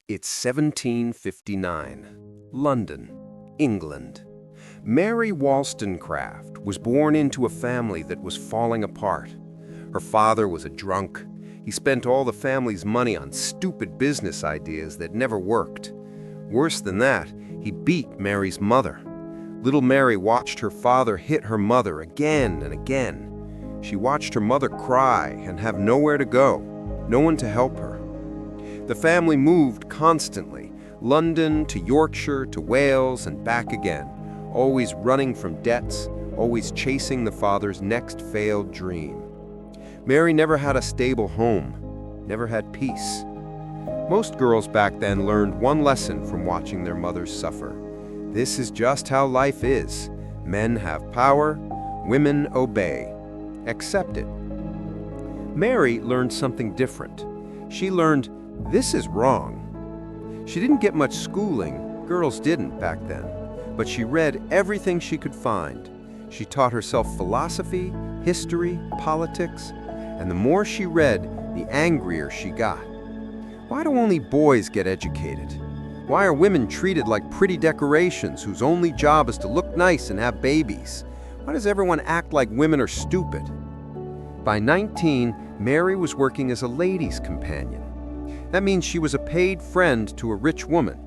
It's 1759, London, England. Mary Wollstonecraft was born into a family that was falling apart. Her father was a drunk. He spent all the family's money on stupid business ideas that never worked. Worse than that, he beat Mary's mother. Little Mary watched her father hit her mother again and again. She watched her mother cry and have nowhere to go, no one to help her. The family moved constantly, London to Yorkshire to Wales and back again, always running from debts, always chasing the father's next failed dream. Mary never had a stable home, never had peace. Most girls back then learned one lesson from watching their mothers suffer. This is just how life is. Men have power, women obey. Accept it. Mary learned something different. She learned, this is wrong. She didn't get much schooling, girls didn't back then, but she read everything she could find. She taught herself philosophy, history, politics, and the more she read, the angrier she got. Why do only boys get educated? Why are women treated like pretty decorations whose only job is to look nice and have babies? Why does everyone act like women are stupid? By 19, Mary was working as a ladies' companion. That means she was a paid friend to a rich woman.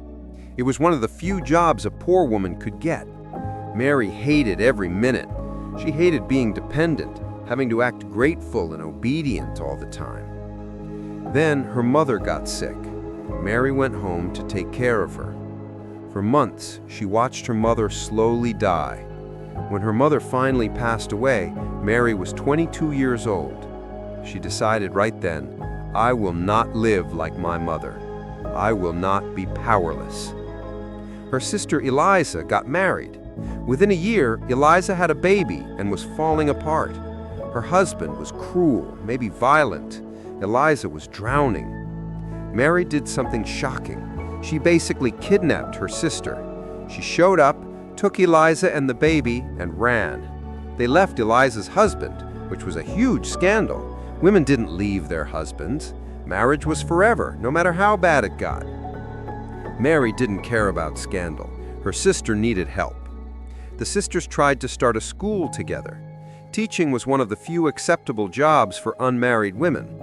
It was one of the few jobs a poor woman could get. Mary hated every minute. She hated being dependent, having to act grateful and obedient all the time. Then her mother got sick. Mary went home to take care of her. For months, she watched her mother slowly die. When her mother finally passed away, Mary was 22 years old. She decided right then, I will not live like my mother. I will not be powerless. Her sister Eliza got married. Within a year, Eliza had a baby and was falling apart. Her husband was cruel, maybe violent. Eliza was drowning. Mary did something shocking. She basically kidnapped her sister. She showed up, took Eliza and the baby, and ran. They left Eliza's husband, which was a huge scandal. Women didn't leave their husbands. Marriage was forever, no matter how bad it got. Mary didn't care about scandal. Her sister needed help. The sisters tried to start a school together. Teaching was one of the few acceptable jobs for unmarried women.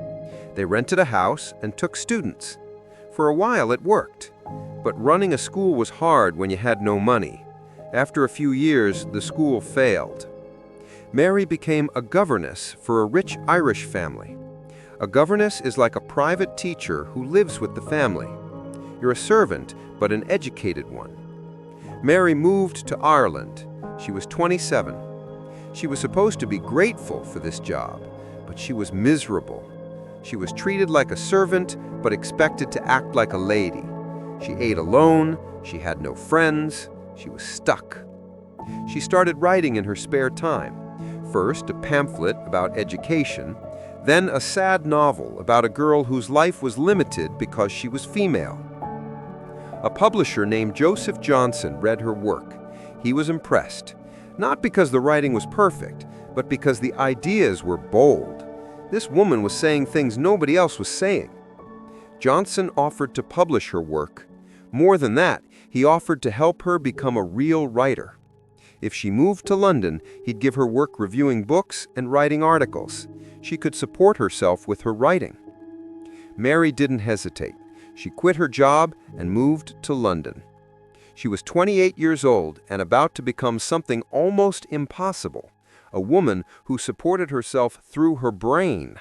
They rented a house and took students. For a while it worked, but running a school was hard when you had no money. After a few years, the school failed. Mary became a governess for a rich Irish family. A governess is like a private teacher who lives with the family. You're a servant, but an educated one. Mary moved to Ireland. She was 27. She was supposed to be grateful for this job, but she was miserable. She was treated like a servant, but expected to act like a lady. She ate alone, she had no friends, she was stuck. She started writing in her spare time. First, a pamphlet about education, then a sad novel about a girl whose life was limited because she was female. A publisher named Joseph Johnson read her work. He was impressed, not because the writing was perfect, but because the ideas were bold. This woman was saying things nobody else was saying. Johnson offered to publish her work. More than that, he offered to help her become a real writer. If she moved to London, he'd give her work reviewing books and writing articles. She could support herself with her writing. Mary didn't hesitate. She quit her job and moved to London. She was 28 years old and about to become something almost impossible, a woman who supported herself through her brain.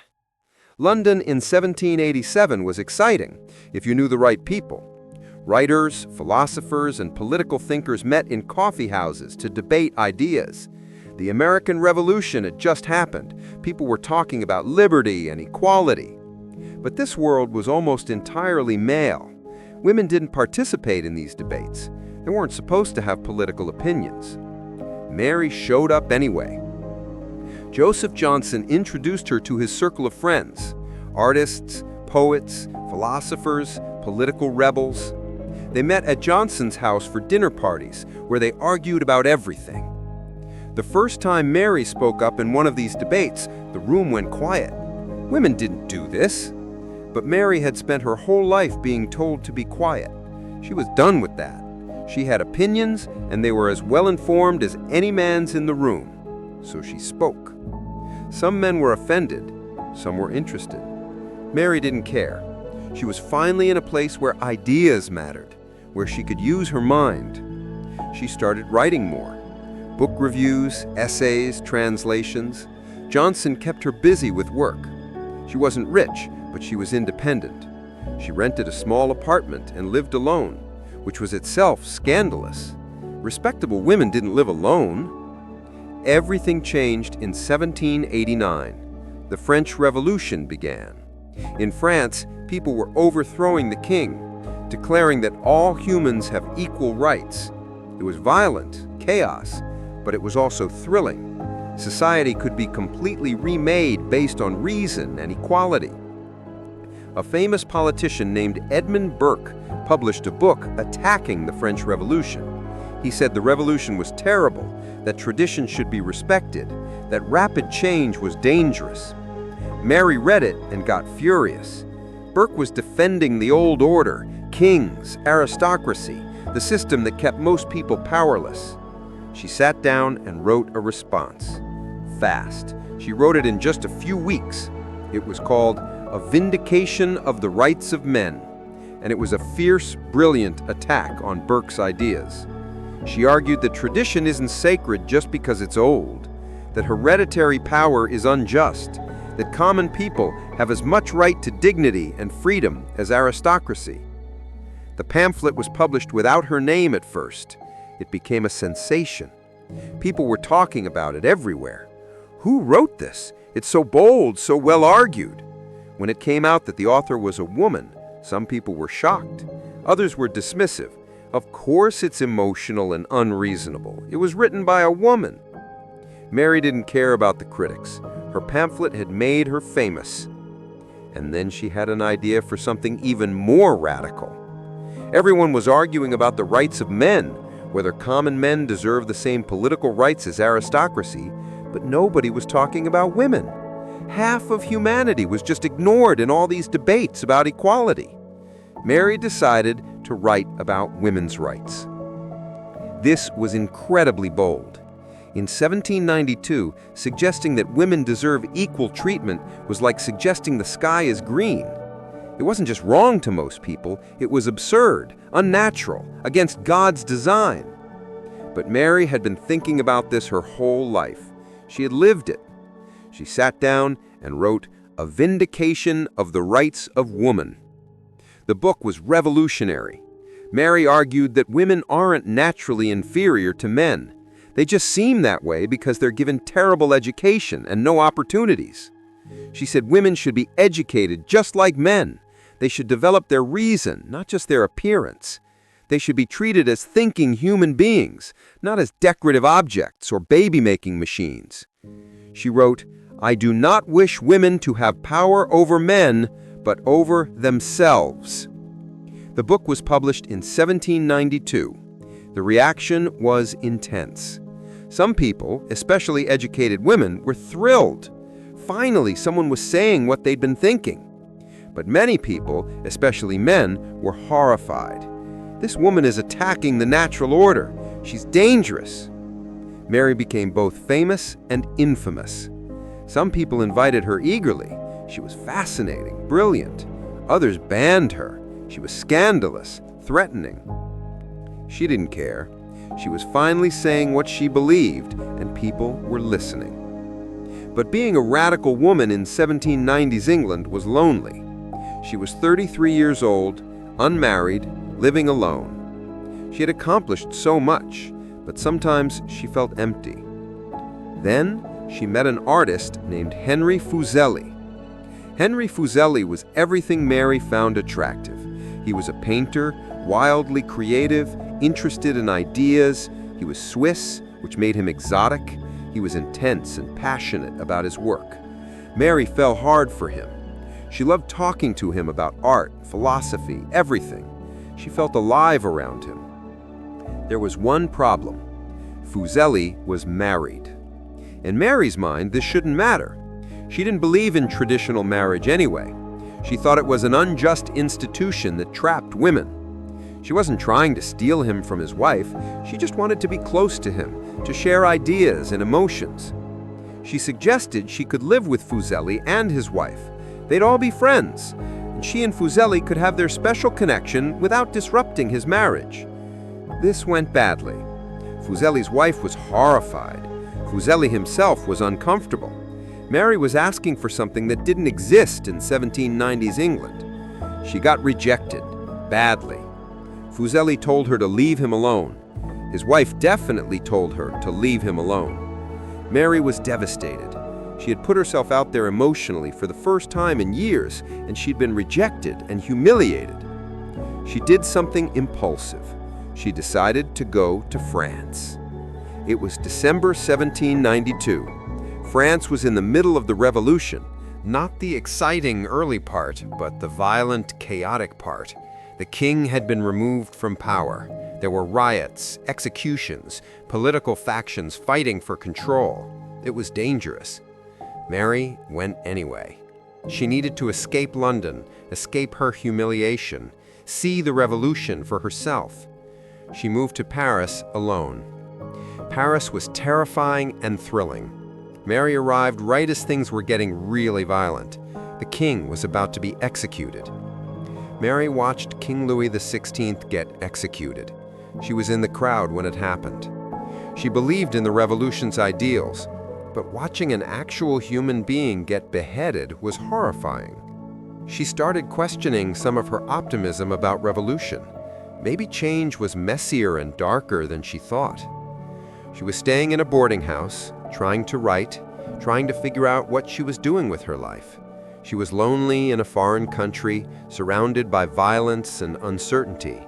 London in 1787 was exciting if you knew the right people. Writers, philosophers, and political thinkers met in coffee houses to debate ideas. The American Revolution had just happened. People were talking about liberty and equality. But this world was almost entirely male. Women didn't participate in these debates. They weren't supposed to have political opinions. Mary showed up anyway. Joseph Johnson introduced her to his circle of friends, artists, poets, philosophers, political rebels. They met at Johnson's house for dinner parties, where they argued about everything. The first time Mary spoke up in one of these debates, the room went quiet. Women didn't do this. But Mary had spent her whole life being told to be quiet. She was done with that. She had opinions, and they were as well informed as any man's in the room. So she spoke. Some men were offended, some were interested. Mary didn't care. She was finally in a place where ideas mattered, where she could use her mind. She started writing more. Book reviews, essays, translations. Johnson kept her busy with work. She wasn't rich, but she was independent. She rented a small apartment and lived alone, which was itself scandalous. Respectable women didn't live alone. Everything changed in 1789. The French Revolution began. In France, people were overthrowing the king, declaring that all humans have equal rights. It was violent, chaos, but it was also thrilling. Society could be completely remade based on reason and equality. A famous politician named Edmund Burke published a book attacking the French Revolution. He said the revolution was terrible, that tradition should be respected, that rapid change was dangerous. Mary read it and got furious. Burke was defending the old order, kings, aristocracy, the system that kept most people powerless. She sat down and wrote a response. Fast. She wrote it in just a few weeks. It was called A Vindication of the Rights of Men, and it was a fierce, brilliant attack on Burke's ideas. She argued that tradition isn't sacred just because it's old, that hereditary power is unjust, that common people have as much right to dignity and freedom as aristocracy. The pamphlet was published without her name at first. It became a sensation. People were talking about it everywhere. Who wrote this? It's so bold, so well argued. When it came out that the author was a woman, some people were shocked. Others were dismissive. Of course it's emotional and unreasonable. It was written by a woman. Mary didn't care about the critics. Her pamphlet had made her famous. And then she had an idea for something even more radical. Everyone was arguing about the rights of men, whether common men deserve the same political rights as aristocracy, but nobody was talking about women. Half of humanity was just ignored in all these debates about equality. Mary decided to write about women's rights. This was incredibly bold. In 1792, suggesting that women deserve equal treatment was like suggesting the sky is green. It wasn't just wrong to most people, it was absurd, unnatural, against God's design. But Mary had been thinking about this her whole life. She had lived it. She sat down and wrote A Vindication of the Rights of Woman. The book was revolutionary. Mary argued that women aren't naturally inferior to men. They just seem that way because they're given terrible education and no opportunities. She said women should be educated just like men. They should develop their reason, not just their appearance. They should be treated as thinking human beings, not as decorative objects or baby-making machines. She wrote, I do not wish women to have power over men, but over themselves. The book was published in 1792. The reaction was intense. Some people, especially educated women, were thrilled. Finally, someone was saying what they'd been thinking. But many people, especially men, were horrified. This woman is attacking the natural order. She's dangerous. Mary became both famous and infamous. Some people invited her eagerly. She was fascinating, brilliant. Others banned her. She was scandalous, threatening. She didn't care. She was finally saying what she believed, and people were listening. But being a radical woman in 1790s England was lonely. She was 33 years old, unmarried, living alone. She had accomplished so much, but sometimes she felt empty. Then she met an artist named Henry Fuseli. Henry Fuseli was everything Mary found attractive. He was a painter, wildly creative, interested in ideas. He was Swiss, which made him exotic. He was intense and passionate about his work. Mary fell hard for him. She loved talking to him about art, philosophy, everything. She felt alive around him. There was one problem. Fuseli was married. In Mary's mind, this shouldn't matter. She didn't believe in traditional marriage anyway. She thought it was an unjust institution that trapped women. She wasn't trying to steal him from his wife, she just wanted to be close to him, to share ideas and emotions. She suggested she could live with Fuseli and his wife. They'd all be friends, and she and Fuseli could have their special connection without disrupting his marriage. This went badly. Fuseli's wife was horrified. Fuseli himself was uncomfortable. Mary was asking for something that didn't exist in 1790s England. She got rejected, badly. Fuseli told her to leave him alone. His wife definitely told her to leave him alone. Mary was devastated. She had put herself out there emotionally for the first time in years, and she'd been rejected and humiliated. She did something impulsive. She decided to go to France. It was December 1792. France was in the middle of the revolution, not the exciting early part, but the violent, chaotic part. The king had been removed from power. There were riots, executions, political factions fighting for control. It was dangerous. Mary went anyway. She needed to escape London, escape her humiliation, see the revolution for herself. She moved to Paris alone. Paris was terrifying and thrilling. Mary arrived right as things were getting really violent. The king was about to be executed. Mary watched King Louis XVI get executed. She was in the crowd when it happened. She believed in the revolution's ideals, but watching an actual human being get beheaded was horrifying. She started questioning some of her optimism about revolution. Maybe change was messier and darker than she thought. She was staying in a boarding house, trying to write, trying to figure out what she was doing with her life. She was lonely in a foreign country, surrounded by violence and uncertainty.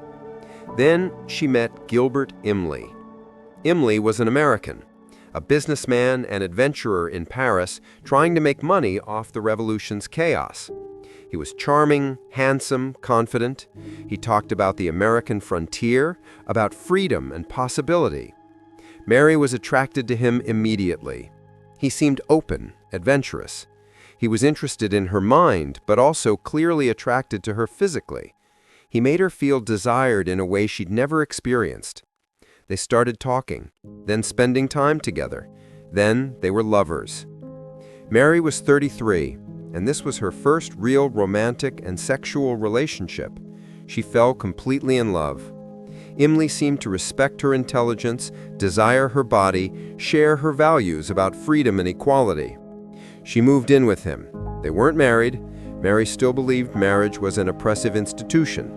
Then she met Gilbert Imlay. Imlay was an American, a businessman and adventurer in Paris trying to make money off the revolution's chaos. He was charming, handsome, confident. He talked about the American frontier, about freedom and possibility. Mary was attracted to him immediately. He seemed open, adventurous. He was interested in her mind, but also clearly attracted to her physically. He made her feel desired in a way she'd never experienced. They started talking, then spending time together. Then they were lovers. Mary was 33, and this was her first real romantic and sexual relationship. She fell completely in love. Imlay seemed to respect her intelligence, desire her body, share her values about freedom and equality. She moved in with him. They weren't married. Mary still believed marriage was an oppressive institution.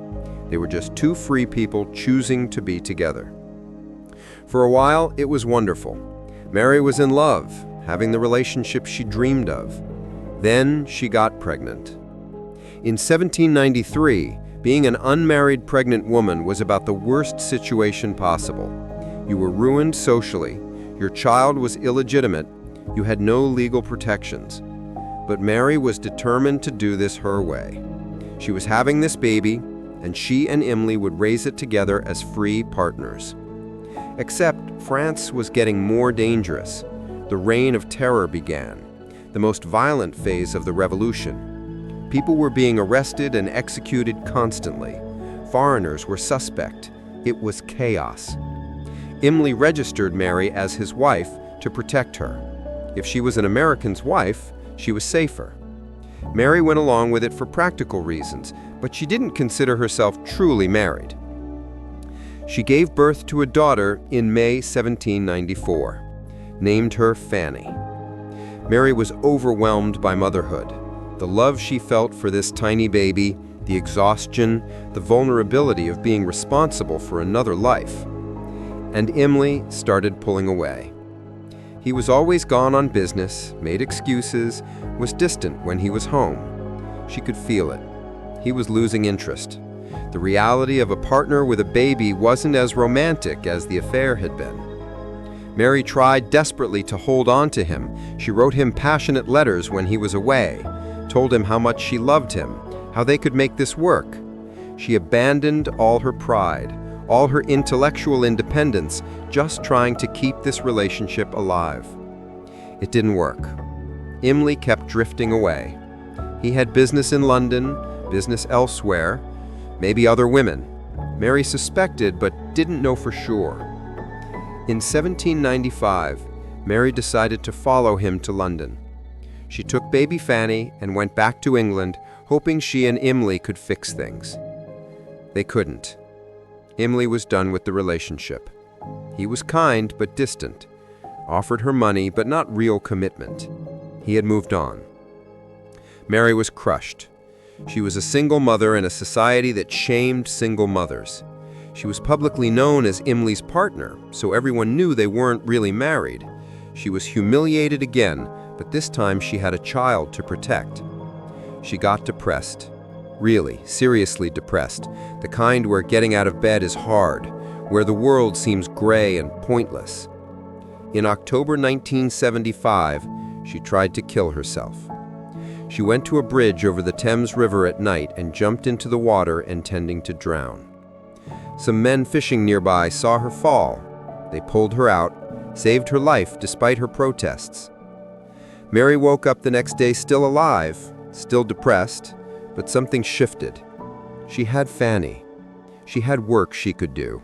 They were just two free people choosing to be together. For a while, it was wonderful. Mary was in love, having the relationship she dreamed of. Then she got pregnant. In 1793, being an unmarried pregnant woman was about the worst situation possible. You were ruined socially, your child was illegitimate, you had no legal protections. But Mary was determined to do this her way. She was having this baby, and she and Imlay would raise it together as free partners. Except France was getting more dangerous. The Reign of Terror began, the most violent phase of the revolution. People were being arrested and executed constantly. Foreigners were suspect. It was chaos. Imlay registered Mary as his wife to protect her. If she was an American's wife, she was safer. Mary went along with it for practical reasons, but she didn't consider herself truly married. She gave birth to a daughter in May 1794, named her Fanny. Mary was overwhelmed by motherhood. The love she felt for this tiny baby, the exhaustion, the vulnerability of being responsible for another life. And Imlay started pulling away. He was always gone on business, made excuses, was distant when he was home. She could feel it. He was losing interest. The reality of a partner with a baby wasn't as romantic as the affair had been. Mary tried desperately to hold on to him. She wrote him passionate letters when he was away, told him how much she loved him, how they could make this work. She abandoned all her pride, all her intellectual independence, just trying to keep this relationship alive. It didn't work. Imlay kept drifting away. He had business in London, business elsewhere, maybe other women. Mary suspected but didn't know for sure. In 1795, Mary decided to follow him to London. She took baby Fanny and went back to England, hoping she and Imlay could fix things. They couldn't. Imlay was done with the relationship. He was kind but distant, offered her money but not real commitment. He had moved on. Mary was crushed. She was a single mother in a society that shamed single mothers. She was publicly known as Imlay's partner, so everyone knew they weren't really married. She was humiliated again, but this time she had a child to protect. She got depressed. Really, seriously depressed. The kind where getting out of bed is hard, where the world seems gray and pointless. In October 1975, she tried to kill herself. She went to a bridge over the Thames River at night and jumped into the water, intending to drown. Some men fishing nearby saw her fall. They pulled her out, saved her life despite her protests. Mary woke up the next day still alive, still depressed, but something shifted. She had Fanny. She had work she could do.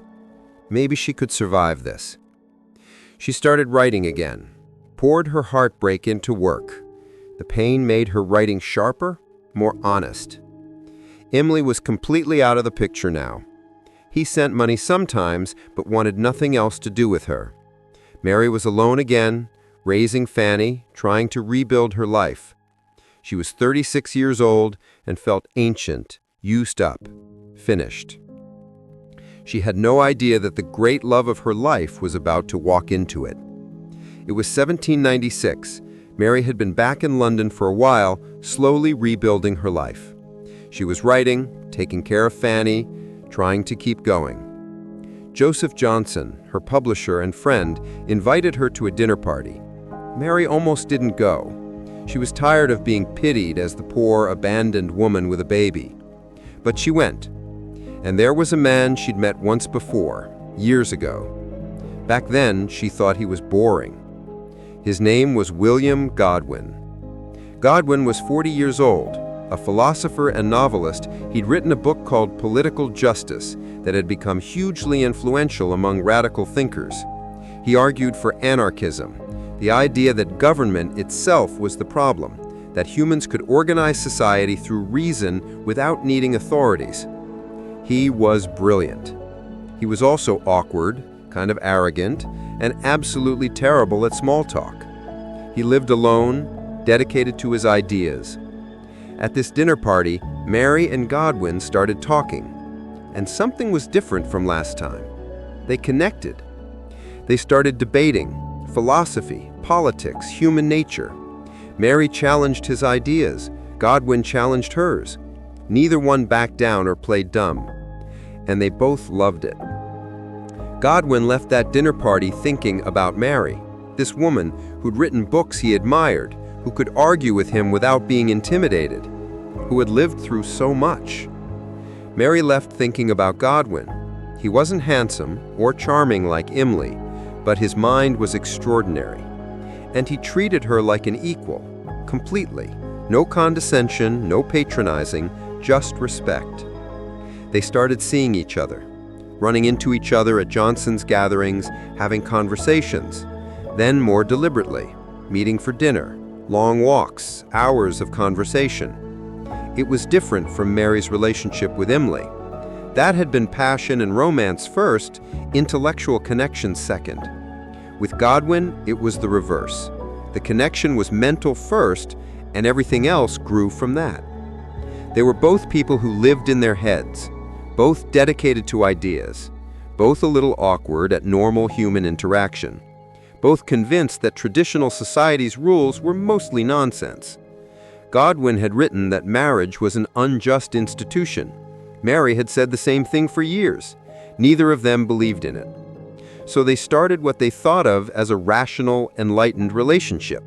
Maybe she could survive this. She started writing again, poured her heartbreak into work. The pain made her writing sharper, more honest. Imlay was completely out of the picture now. He sent money sometimes, but wanted nothing else to do with her. Mary was alone again, raising Fanny, trying to rebuild her life. She was 36 years old and felt ancient, used up, finished. She had no idea that the great love of her life was about to walk into it. It was 1796. Mary had been back in London for a while, slowly rebuilding her life. She was writing, taking care of Fanny, trying to keep going. Joseph Johnson, her publisher and friend, invited her to a dinner party. Mary almost didn't go. She was tired of being pitied as the poor, abandoned woman with a baby. But she went. And there was a man she'd met once before, years ago. Back then, she thought he was boring. His name was William Godwin. Godwin was 40 years old. A philosopher and novelist, he'd written a book called Political Justice that had become hugely influential among radical thinkers. He argued for anarchism, the idea that government itself was the problem, that humans could organize society through reason without needing authorities. He was brilliant. He was also awkward, kind of arrogant, and absolutely terrible at small talk. He lived alone, dedicated to his ideas. At this dinner party, Mary and Godwin started talking, and something was different from last time. They connected. They started debating philosophy, politics, human nature. Mary challenged his ideas. Godwin challenged hers. Neither one backed down or played dumb, and they both loved it. Godwin left that dinner party thinking about Mary, this woman who'd written books he admired, who could argue with him without being intimidated, who had lived through so much. Mary left thinking about Godwin. He wasn't handsome or charming like Imlay, but his mind was extraordinary. And he treated her like an equal, completely. No condescension, no patronizing, just respect. They started seeing each other, running into each other at Johnson's gatherings, having conversations, then more deliberately, meeting for dinner, long walks, hours of conversation. It was different from Mary's relationship with Imlay. That had been passion and romance first, intellectual connection second. With Godwin, it was the reverse. The connection was mental first, and everything else grew from that. They were both people who lived in their heads, both dedicated to ideas, both a little awkward at normal human interaction, both convinced that traditional society's rules were mostly nonsense. Godwin had written that marriage was an unjust institution. Mary had said the same thing for years. Neither of them believed in it. So they started what they thought of as a rational, enlightened relationship.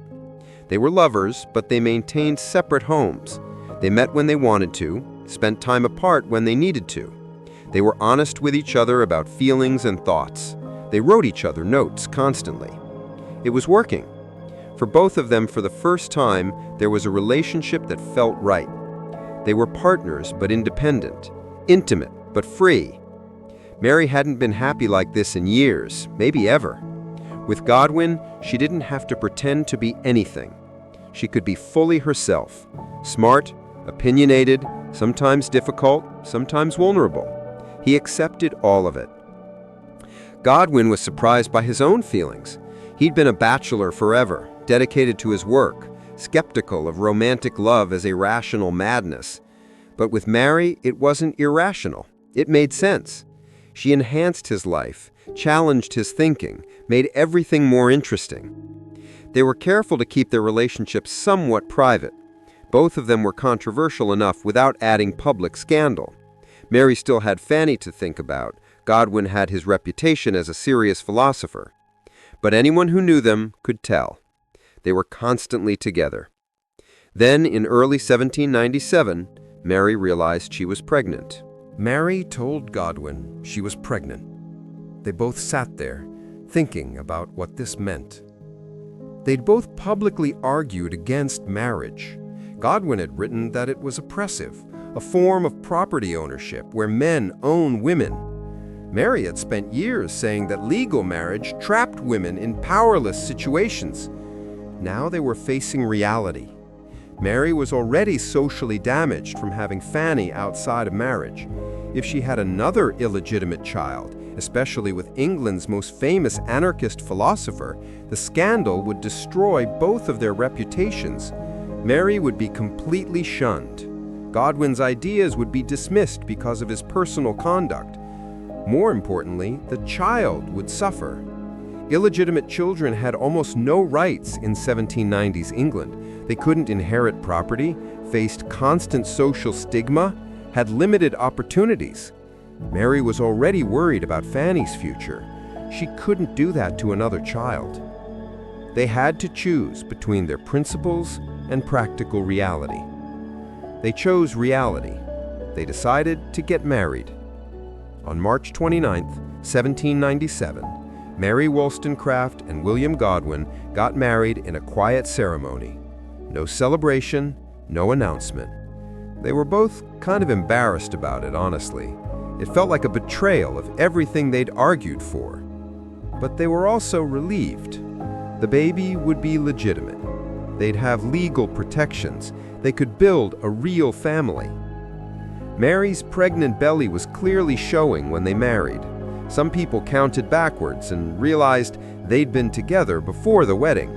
They were lovers, but they maintained separate homes. They met when they wanted to, spent time apart when they needed to. They were honest with each other about feelings and thoughts. They wrote each other notes constantly. It was working. For both of them, for the first time, there was a relationship that felt right. They were partners but independent, intimate but free. Mary hadn't been happy like this in years, maybe ever. With Godwin, she didn't have to pretend to be anything. She could be fully herself, smart, opinionated, sometimes difficult, sometimes vulnerable. He accepted all of it. Godwin was surprised by his own feelings. He'd been a bachelor forever, dedicated to his work, skeptical of romantic love as a rational madness. But with Mary, it wasn't irrational. It made sense. She enhanced his life, challenged his thinking, made everything more interesting. They were careful to keep their relationship somewhat private. Both of them were controversial enough without adding public scandal. Mary still had Fanny to think about. Godwin had his reputation as a serious philosopher. But anyone who knew them could tell. They were constantly together. Then, in early 1797, Mary realized she was pregnant. Mary told Godwin she was pregnant. They both sat there, thinking about what this meant. They'd both publicly argued against marriage. Godwin had written that it was oppressive, a form of property ownership where men own women. Mary had spent years saying that legal marriage trapped women in powerless situations. Now they were facing reality. Mary was already socially damaged from having Fanny outside of marriage. If she had another illegitimate child, especially with England's most famous anarchist philosopher, the scandal would destroy both of their reputations. Mary would be completely shunned. Godwin's ideas would be dismissed because of his personal conduct. More importantly, the child would suffer. Illegitimate children had almost no rights in 1790s England. They couldn't inherit property, faced constant social stigma, had limited opportunities. Mary was already worried about Fanny's future. She couldn't do that to another child. They had to choose between their principles and practical reality. They chose reality. They decided to get married. On March 29, 1797, Mary Wollstonecraft and William Godwin got married in a quiet ceremony. No celebration, no announcement. They were both kind of embarrassed about it, honestly. It felt like a betrayal of everything they'd argued for. But they were also relieved. The baby would be legitimate. They'd have legal protections. They could build a real family. Mary's pregnant belly was clearly showing when they married. Some people counted backwards and realized they'd been together before the wedding.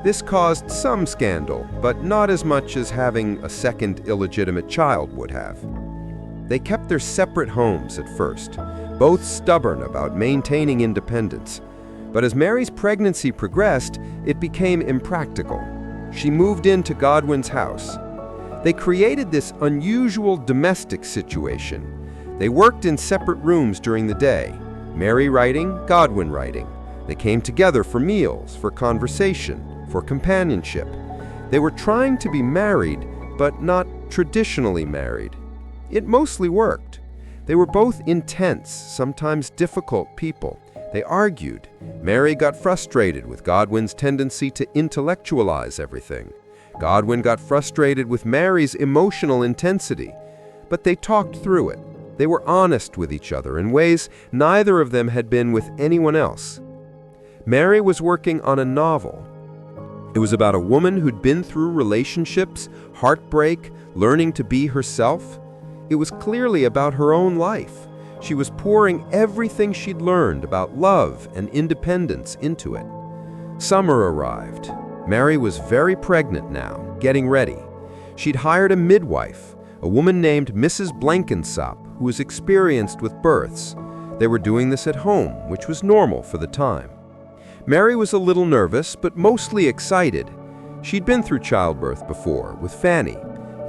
This caused some scandal, but not as much as having a second illegitimate child would have. They kept their separate homes at first, both stubborn about maintaining independence. But as Mary's pregnancy progressed, it became impractical. She moved into Godwin's house. They created this unusual domestic situation. They worked in separate rooms during the day, Mary writing, Godwin writing. They came together for meals, for conversation, for companionship. They were trying to be married, but not traditionally married. It mostly worked. They were both intense, sometimes difficult people. They argued. Mary got frustrated with Godwin's tendency to intellectualize everything. Godwin got frustrated with Mary's emotional intensity. But they talked through it. They were honest with each other in ways neither of them had been with anyone else. Mary was working on a novel. It was about a woman who'd been through relationships, heartbreak, learning to be herself. It was clearly about her own life. She was pouring everything she'd learned about love and independence into it. Summer arrived. Mary was very pregnant now, getting ready. She'd hired a midwife, a woman named Mrs. Blenkinsop, who was experienced with births. They were doing this at home, which was normal for the time. Mary was a little nervous, but mostly excited. She'd been through childbirth before, with Fanny.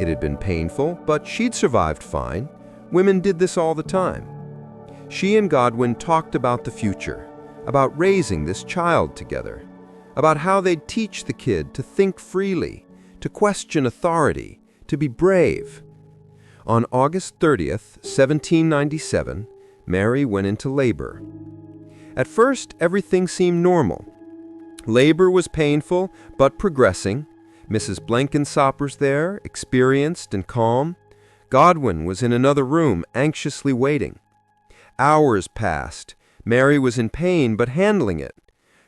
It had been painful, but she'd survived fine. Women did this all the time. She and Godwin talked about the future, about raising this child together, about how they'd teach the kid to think freely, to question authority, to be brave. On August 30th, 1797, Mary went into labor. At first, everything seemed normal. Labor was painful, but progressing. Mrs. Blenkinsop was there, experienced and calm. Godwin was in another room, anxiously waiting. Hours passed. Mary was in pain, but handling it.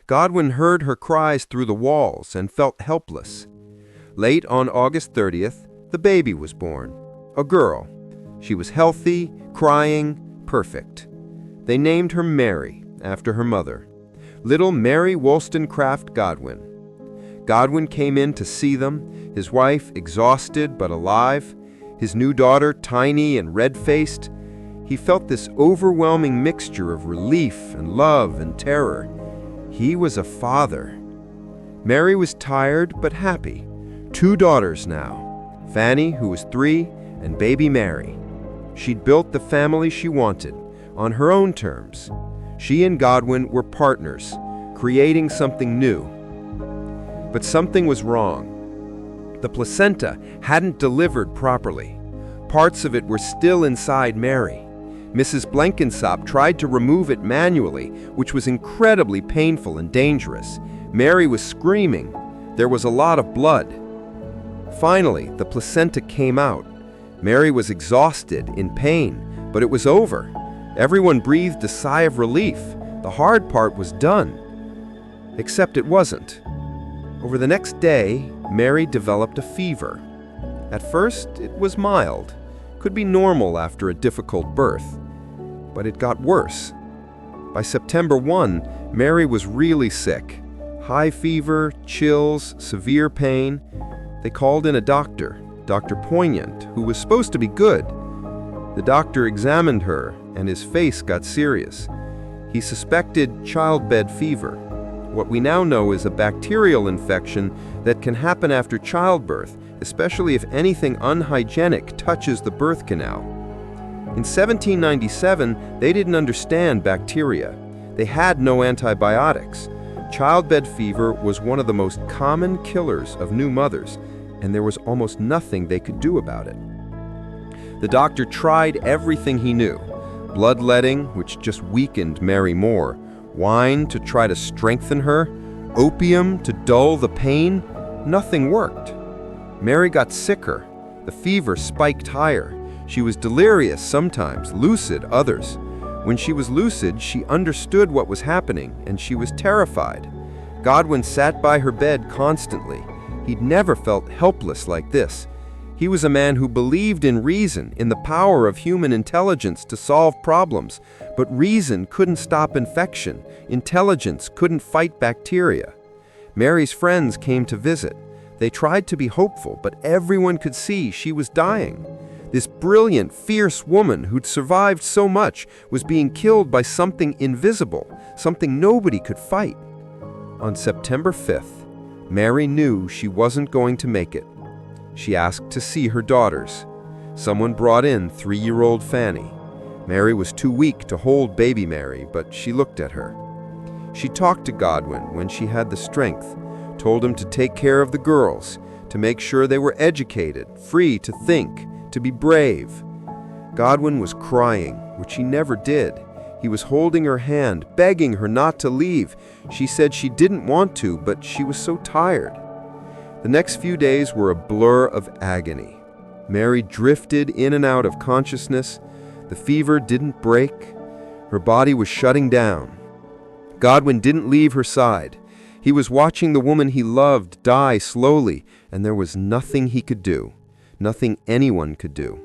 Godwin heard her cries through the walls and felt helpless. Late on August 30th, the baby was born. A girl. She was healthy, crying, perfect. They named her Mary, after her mother. Little Mary Wollstonecraft Godwin. Godwin came in to see them, his wife exhausted but alive, his new daughter tiny and red-faced. He felt this overwhelming mixture of relief and love and terror. He was a father. Mary was tired but happy. 2 daughters now, Fanny, who was 3, and baby Mary. She'd built the family she wanted, on her own terms. She and Godwin were partners, creating something new. But something was wrong. The placenta hadn't delivered properly. Parts of it were still inside Mary. Mrs. Blenkinsop tried to remove it manually, which was incredibly painful and dangerous. Mary was screaming. There was a lot of blood. Finally, the placenta came out. Mary was exhausted, in pain, but it was over. Everyone breathed a sigh of relief. The hard part was done. Except it wasn't. Over the next day, Mary developed a fever. At first, it was mild. Could be normal after a difficult birth. But it got worse. By September 1, Mary was really sick. High fever, chills, severe pain. They called in a doctor, Dr. Poignant, who was supposed to be good. The doctor examined her, and his face got serious. He suspected childbed fever. What we now know is a bacterial infection that can happen after childbirth, especially if anything unhygienic touches the birth canal. In 1797, they didn't understand bacteria. They had no antibiotics. Childbed fever was one of the most common killers of new mothers, and there was almost nothing they could do about it. The doctor tried everything he knew. Bloodletting, which just weakened Mary more, wine to try to strengthen her, opium to dull the pain. Nothing worked. Mary got sicker. The fever spiked higher. She was delirious sometimes, lucid others. When she was lucid, she understood what was happening, and she was terrified. Godwin sat by her bed constantly. He'd never felt helpless like this. He was a man who believed in reason, in the power of human intelligence to solve problems. But reason couldn't stop infection. Intelligence couldn't fight bacteria. Mary's friends came to visit. They tried to be hopeful, but everyone could see she was dying. This brilliant, fierce woman who'd survived so much was being killed by something invisible, something nobody could fight. On September 5th, Mary knew she wasn't going to make it. She asked to see her daughters. Someone brought in 3-year-old Fanny. Mary was too weak to hold baby Mary, but she looked at her. She talked to Godwin when she had the strength, told him to take care of the girls, to make sure they were educated, free to think, to be brave. Godwin was crying, which he never did. He was holding her hand, begging her not to leave. She said she didn't want to, but she was so tired. The next few days were a blur of agony. Mary drifted in and out of consciousness. The fever didn't break. Her body was shutting down. Godwin didn't leave her side. He was watching the woman he loved die slowly, and there was nothing he could do, nothing anyone could do.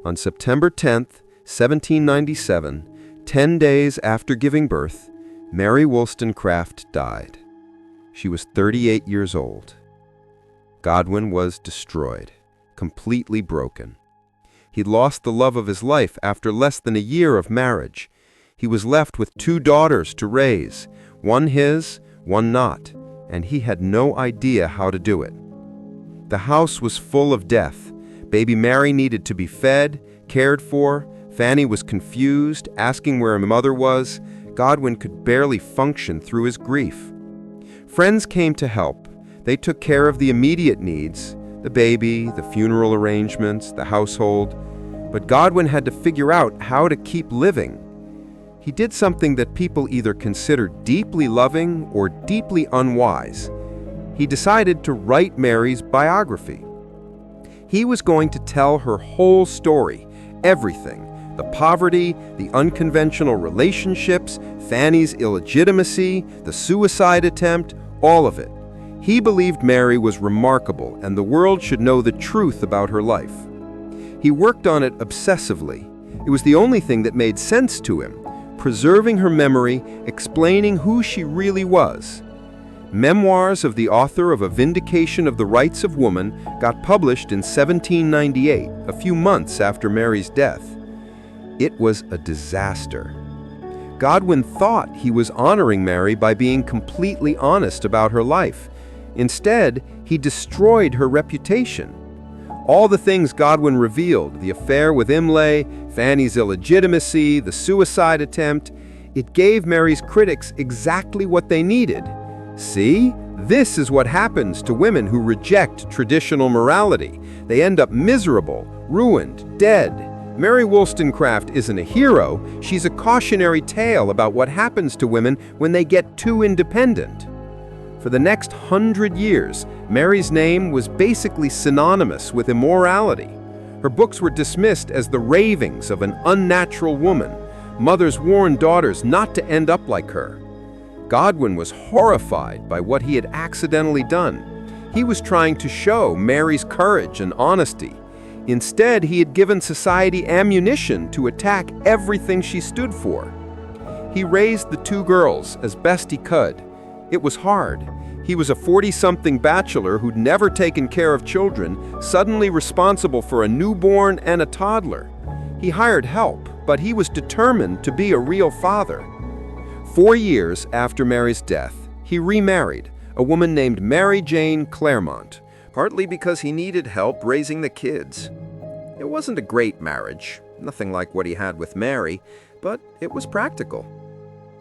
On September 10th, 1797, 10 days after giving birth, Mary Wollstonecraft died. She was 38 years old. Godwin was destroyed, completely broken. He'd lost the love of his life after less than a year of marriage. He was left with 2 daughters to raise, one his, one not, and he had no idea how to do it. The house was full of death. Baby Mary needed to be fed, cared for. Fanny was confused, asking where her mother was. Godwin could barely function through his grief. Friends came to help. They took care of the immediate needs, the baby, the funeral arrangements, the household. But Godwin had to figure out how to keep living. He did something that people either consider deeply loving or deeply unwise. He decided to write Mary's biography. He was going to tell her whole story, everything: the poverty, the unconventional relationships, Fanny's illegitimacy, the suicide attempt, all of it. He believed Mary was remarkable and the world should know the truth about her life. He worked on it obsessively. It was the only thing that made sense to him, preserving her memory, explaining who she really was. Memoirs of the author of A Vindication of the Rights of Woman got published in 1798, a few months after Mary's death. It was a disaster. Godwin thought he was honoring Mary by being completely honest about her life. Instead, he destroyed her reputation. All the things Godwin revealed, the affair with Imlay, Fanny's illegitimacy, the suicide attempt, it gave Mary's critics exactly what they needed. See, this is what happens to women who reject traditional morality. They end up miserable, ruined, dead. Mary Wollstonecraft isn't a hero, she's a cautionary tale about what happens to women when they get too independent. For the next 100 years, Mary's name was basically synonymous with immorality. Her books were dismissed as the ravings of an unnatural woman. Mothers warned daughters not to end up like her. Godwin was horrified by what he had accidentally done. He was trying to show Mary's courage and honesty. Instead, he had given society ammunition to attack everything she stood for. He raised the two girls as best he could. It was hard. He was a 40-something bachelor who'd never taken care of children, suddenly responsible for a newborn and a toddler. He hired help, but he was determined to be a real father. 4 years after Mary's death, he remarried a woman named Mary Jane Claremont, partly because he needed help raising the kids. It wasn't a great marriage, nothing like what he had with Mary, but it was practical.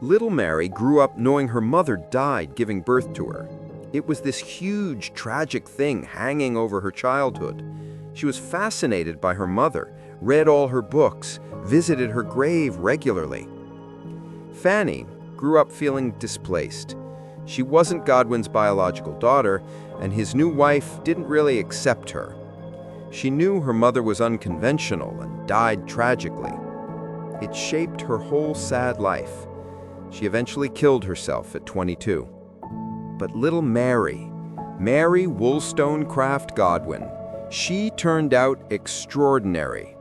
Little Mary grew up knowing her mother died giving birth to her. It was this huge, tragic thing hanging over her childhood. She was fascinated by her mother, read all her books, visited her grave regularly. Fanny grew up feeling displaced. She wasn't Godwin's biological daughter, and his new wife didn't really accept her. She knew her mother was unconventional and died tragically. It shaped her whole sad life. She eventually killed herself at 22. But little Mary Wollstonecraft Godwin, she turned out extraordinary.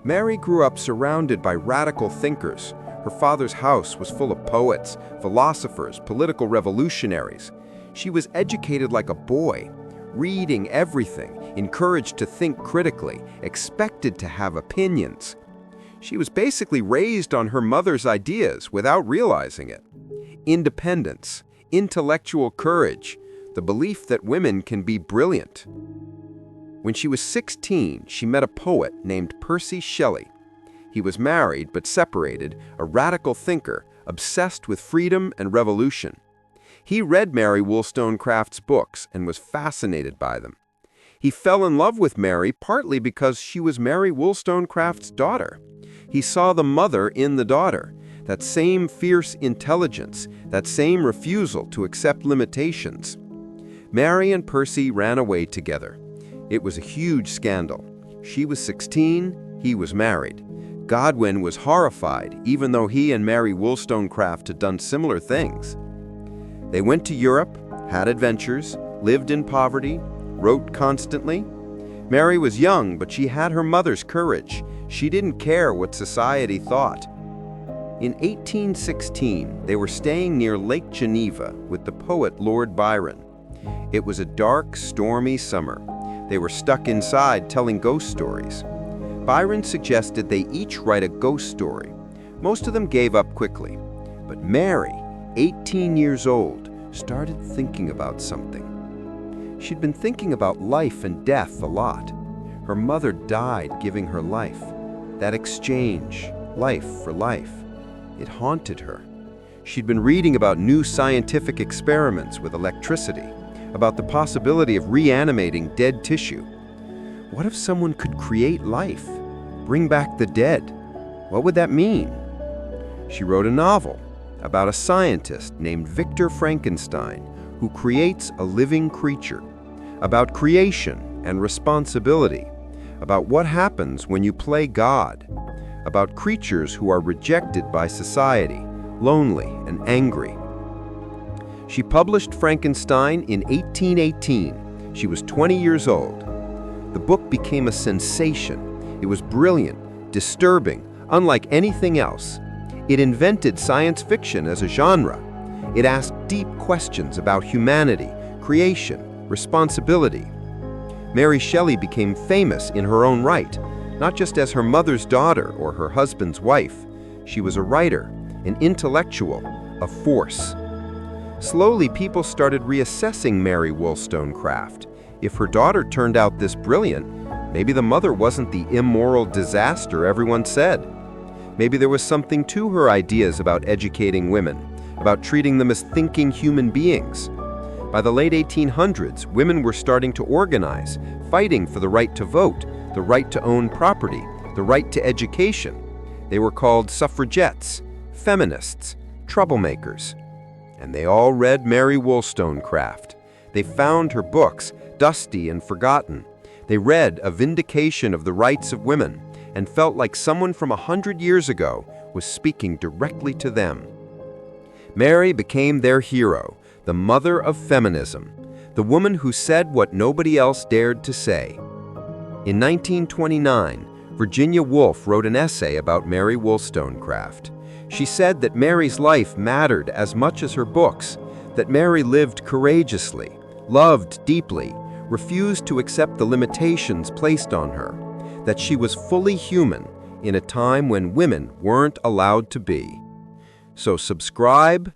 Mary grew up surrounded by radical thinkers. Her father's house was full of poets, philosophers, political revolutionaries. She was educated like a boy, reading everything, encouraged to think critically, expected to have opinions. She was basically raised on her mother's ideas without realizing it. Independence, intellectual courage, the belief that women can be brilliant. When she was 16, she met a poet named Percy Shelley. He was married but separated, a radical thinker, obsessed with freedom and revolution. He read Mary Wollstonecraft's books and was fascinated by them. He fell in love with Mary partly because she was Mary Wollstonecraft's daughter. He saw the mother in the daughter, that same fierce intelligence, that same refusal to accept limitations. Mary and Percy ran away together. It was a huge scandal. She was 16, he was married. Godwin was horrified, even though he and Mary Wollstonecraft had done similar things. They went to Europe, had adventures, lived in poverty, wrote constantly. Mary was young, but she had her mother's courage. She didn't care what society thought. In 1816, they were staying near Lake Geneva with the poet Lord Byron. It was a dark, stormy summer. They were stuck inside telling ghost stories. Byron suggested they each write a ghost story. Most of them gave up quickly. But Mary, 18 years old, started thinking about something. She'd been thinking about life and death a lot. Her mother died giving her life. That exchange, life for life, it haunted her. She'd been reading about new scientific experiments with electricity, about the possibility of reanimating dead tissue. What if someone could create life, bring back the dead? What would that mean? She wrote a novel about a scientist named Victor Frankenstein who creates a living creature, about creation and responsibility, about what happens when you play God, about creatures who are rejected by society, lonely and angry. She published Frankenstein in 1818. She was 20 years old. The book became a sensation. It was brilliant, disturbing, unlike anything else. It invented science fiction as a genre. It asked deep questions about humanity, creation, responsibility. Mary Shelley became famous in her own right, not just as her mother's daughter or her husband's wife. She was a writer, an intellectual, a force. Slowly, people started reassessing Mary Wollstonecraft. If her daughter turned out this brilliant, maybe the mother wasn't the immoral disaster everyone said. Maybe there was something to her ideas about educating women, about treating them as thinking human beings. By the late 1800s, women were starting to organize, fighting for the right to vote, the right to own property, the right to education. They were called suffragettes, feminists, troublemakers. And they all read Mary Wollstonecraft. They found her books, dusty and forgotten. They read A Vindication of the Rights of Women and felt like someone from 100 years ago was speaking directly to them. Mary became their hero, the mother of feminism, the woman who said what nobody else dared to say. In 1929, Virginia Woolf wrote an essay about Mary Wollstonecraft. She said that Mary's life mattered as much as her books, that Mary lived courageously, loved deeply, refused to accept the limitations placed on her, that she was fully human in a time when women weren't allowed to be. So subscribe,